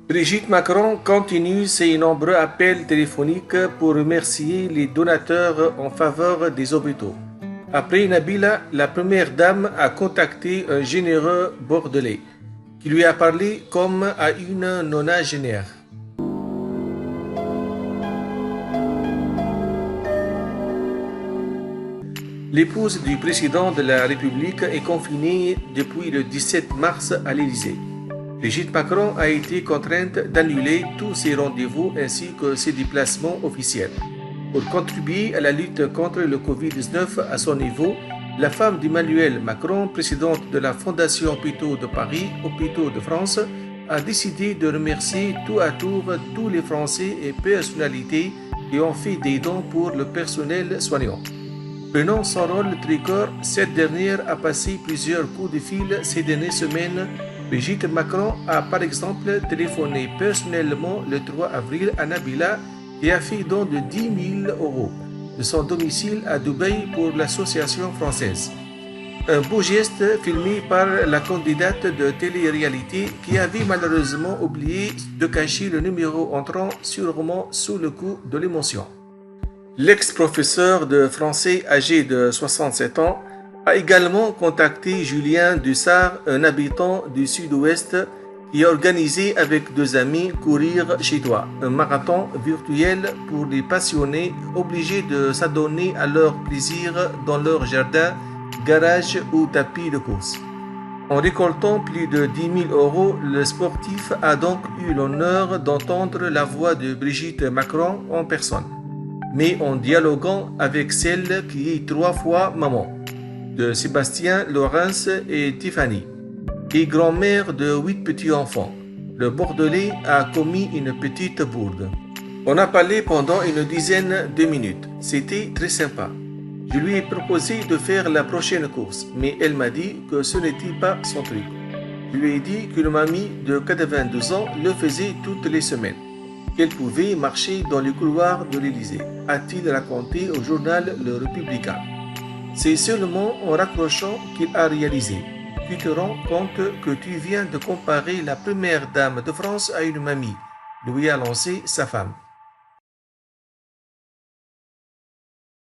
Brigitte Macron continue ses nombreux appels téléphoniques pour remercier les donateurs en faveur des hôpitaux. Après Nabila, la première dame a contacté un généreux bordelais qui lui a parlé comme à une nonagénaire. L'épouse du président de la République est confinée depuis le 17 mars à l'Élysée. Brigitte Macron a été contrainte d'annuler tous ses rendez-vous ainsi que ses déplacements officiels. Pour contribuer à la lutte contre le Covid-19 à son niveau, la femme d'Emmanuel Macron, présidente de la Fondation Hôpitaux de Paris, Hôpitaux de France, a décidé de remercier tour à tour tous les Français et personnalités qui ont fait des dons pour le personnel soignant. Prenant son rôle tricor, cette dernière a passé plusieurs coups de fil ces dernières semaines. Brigitte Macron a par exemple téléphoné personnellement le 3 avril à Nabila et a fait don de 10 000 euros de son domicile à Dubaï pour l'association française. Un beau geste filmé par la candidate de télé-réalité qui avait malheureusement oublié de cacher le numéro entrant sûrement sous le coup de l'émotion. L'ex-professeur de français âgé de 67 ans a également contacté Julien Dussard, un habitant du sud-ouest qui a organisé avec deux amis Courir chez toi, un marathon virtuel pour les passionnés obligés de s'adonner à leur plaisir dans leur jardin, garage ou tapis de course. En récoltant plus de 10 000 euros, le sportif a donc eu l'honneur d'entendre la voix de Brigitte Macron en personne, mais en dialoguant avec celle qui est 3 fois maman, de Sébastien, Laurence et Tiffany, et grand-mère de 8 petits-enfants. Le Bordelais a commis une petite bourde. On a parlé pendant une dizaine de minutes. C'était très sympa. Je lui ai proposé de faire la prochaine course, mais elle m'a dit que ce n'était pas son truc. Je lui ai dit qu'une mamie de 92 ans le faisait toutes les semaines, qu'elle pouvait marcher dans les couloirs de l'Élysée, a-t-il raconté au journal Le Républicain. C'est seulement en raccrochant qu'il a réalisé. Tu te rends compte que tu viens de comparer la première dame de France à une mamie, lui a lancé sa femme.